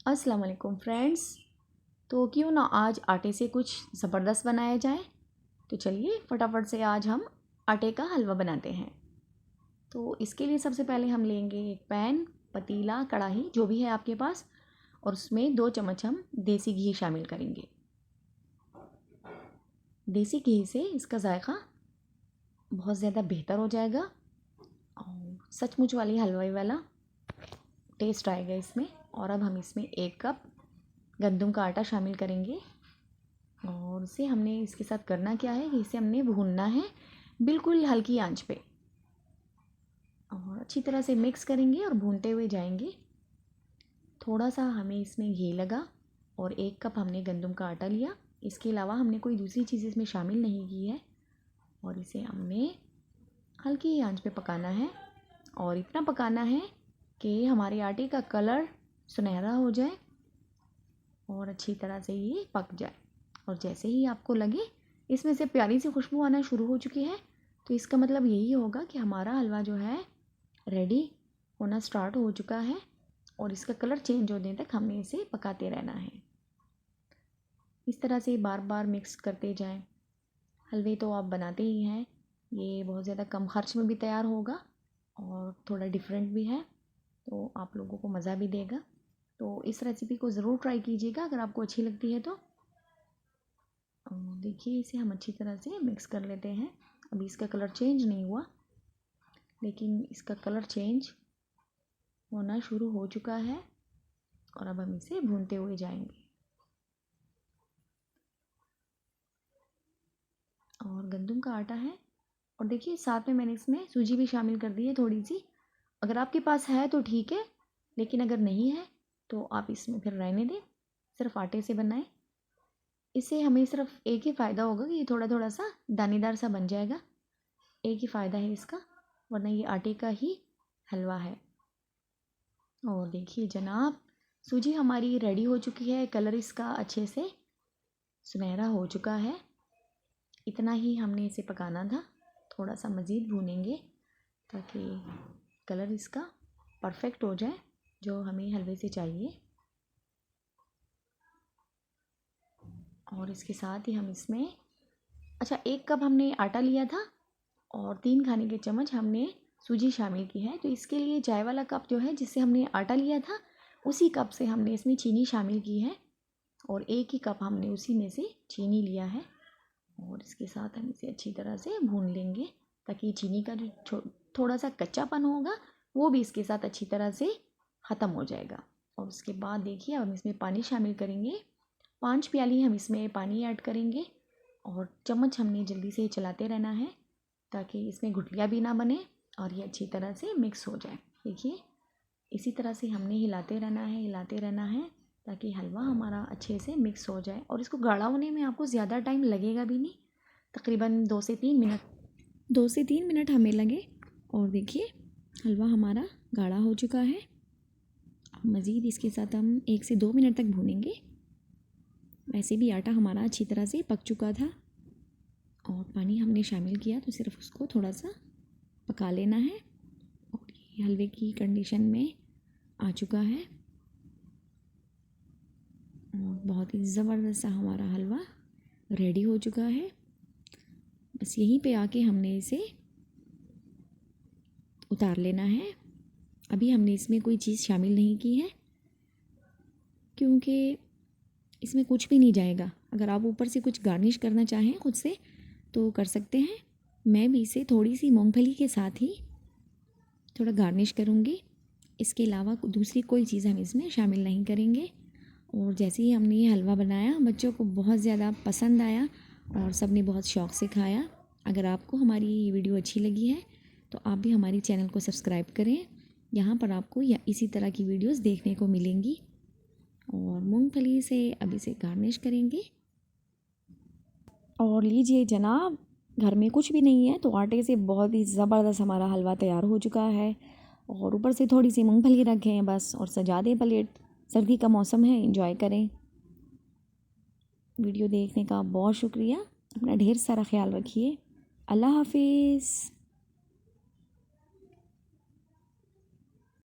अस्सलाम वालेकुम फ्रेंड्स। तो क्यों ना आज आटे से कुछ ज़बरदस्त बनाया जाए। तो चलिए फटाफट से आज हम आटे का हलवा बनाते हैं। तो इसके लिए सबसे पहले हम लेंगे एक पैन, पतीला, कढ़ाई जो भी है आपके पास, और उसमें 2 चम्मच हम देसी घी शामिल करेंगे। देसी घी से इसका जायका बहुत ज़्यादा बेहतर हो जाएगा और सचमुच वाली हलवाई वाला टेस्ट आएगा इसमें। और अब हम इसमें 1 कप गंदम का आटा शामिल करेंगे और इसे हमने इसके साथ करना क्या है कि इसे हमने भूनना है बिल्कुल हल्की आंच पे, और अच्छी तरह से मिक्स करेंगे और भूनते हुए जाएंगे। थोड़ा सा हमें इसमें घी लगा और 1 कप हमने गंदम का आटा लिया। इसके अलावा हमने कोई दूसरी चीज़ इसमें शामिल नहीं की है और इसे हमने हल्की आंच पे पकाना है। और इतना पकाना है कि हमारे आटे का कलर सुनहरा हो जाए और अच्छी तरह से ये पक जाए। और जैसे ही आपको लगे इसमें से प्यारी सी खुशबू आना शुरू हो चुकी है, तो इसका मतलब यही होगा कि हमारा हलवा जो है रेडी होना स्टार्ट हो चुका है। और इसका कलर चेंज होने तक हमें इसे पकाते रहना है। इस तरह से बार बार मिक्स करते जाएं। हलवे तो आप बनाते ही हैं, ये बहुत ज़्यादा कम खर्च में भी तैयार होगा और थोड़ा डिफरेंट भी है, तो आप लोगों को मज़ा भी देगा। तो इस रेसिपी को ज़रूर ट्राई कीजिएगा अगर आपको अच्छी लगती है तो। देखिए इसे हम अच्छी तरह से मिक्स कर लेते हैं। अभी इसका कलर चेंज नहीं हुआ, लेकिन इसका कलर चेंज होना शुरू हो चुका है और अब हम इसे भूनते हुए जाएंगे। और गंदम का आटा है और देखिए साथ में मैंने इसमें सूजी भी शामिल कर दी है थोड़ी सी। अगर आपके पास है तो ठीक है, लेकिन अगर नहीं है तो आप इसमें फिर रहने दें, सिर्फ आटे से बनाएं। इससे हमें सिर्फ एक ही फ़ायदा होगा कि ये थोड़ा थोड़ा सा दानेदार सा बन जाएगा। एक ही फ़ायदा है इसका, वरना ये आटे का ही हलवा है। और देखिए जनाब, सूजी हमारी रेडी हो चुकी है, कलर इसका अच्छे से सुनहरा हो चुका है। इतना ही हमने इसे पकाना था, थोड़ा सा मज़ीद भूनेंगे ताकि कलर इसका परफेक्ट हो जाए जो हमें हलवे से चाहिए। और इसके साथ ही हम इसमें 1 कप हमने आटा लिया था और 3 खाने के चम्मच हमने सूजी शामिल की है। तो इसके लिए चाय वाला कप जो है जिससे हमने आटा लिया था, उसी कप से हमने इसमें चीनी शामिल की है और 1 ही कप हमने उसी में से चीनी लिया है। और इसके साथ हम इसे अच्छी तरह से भून लेंगे ताकि चीनी का जो थोड़ा सा कच्चापन होगा वो भी इसके साथ अच्छी तरह से ख़त्म हो जाएगा। और उसके बाद देखिए अब हम इसमें पानी शामिल करेंगे। 5 प्याली हम इसमें पानी ऐड करेंगे और चम्मच हमने जल्दी से चलाते रहना है ताकि इसमें गुठलियाँ भी ना बने और ये अच्छी तरह से मिक्स हो जाए। देखिए इसी तरह से हमने हिलाते रहना है ताकि हलवा हमारा अच्छे से मिक्स हो जाए। और इसको गाढ़ा होने में आपको ज़्यादा टाइम लगेगा भी नहीं, तकरीबन 2 से 3 मिनट हमें लगे। और देखिए हलवा हमारा गाढ़ा हो चुका है। अब मज़ीद इसके साथ हम 1 से 2 मिनट तक भूनेंगे। वैसे भी आटा हमारा अच्छी तरह से पक चुका था और पानी हमने शामिल किया, तो सिर्फ उसको थोड़ा सा पका लेना है और ये हलवे की कंडीशन में आ चुका है। और बहुत ही ज़बरदस्त सा हमारा हलवा रेडी हो चुका है। बस यहीं पे आके हमने इसे उतार लेना है। अभी हमने इसमें कोई चीज़ शामिल नहीं की है क्योंकि इसमें कुछ भी नहीं जाएगा। अगर आप ऊपर से कुछ गार्निश करना चाहें खुद से तो कर सकते हैं। मैं भी इसे थोड़ी सी मूंगफली के साथ ही थोड़ा गार्निश करूँगी। इसके अलावा दूसरी कोई चीज़ हम इसमें शामिल नहीं करेंगे। और जैसे ही हमने ये हलवा बनाया बच्चों को बहुत ज़्यादा पसंद आया और सब ने बहुत शौक़ से खाया। अगर आपको हमारी ये वीडियो अच्छी लगी है तो आप भी हमारी चैनल को सब्सक्राइब करें। यहाँ पर आपको इसी तरह की वीडियोस देखने को मिलेंगी। और मूंगफली से अब इसे गार्निश करेंगे। और लीजिए जनाब, घर में कुछ भी नहीं है तो आटे से बहुत ही ज़बरदस्त हमारा हलवा तैयार हो चुका है। और ऊपर से थोड़ी सी मूंगफली रखें बस और सजा दें प्लेट। सर्दी का मौसम है, एंजॉय करें। वीडियो देखने का बहुत शुक्रिया। अपना ढेर सारा ख्याल रखिए। अल्लाह हाफिज़।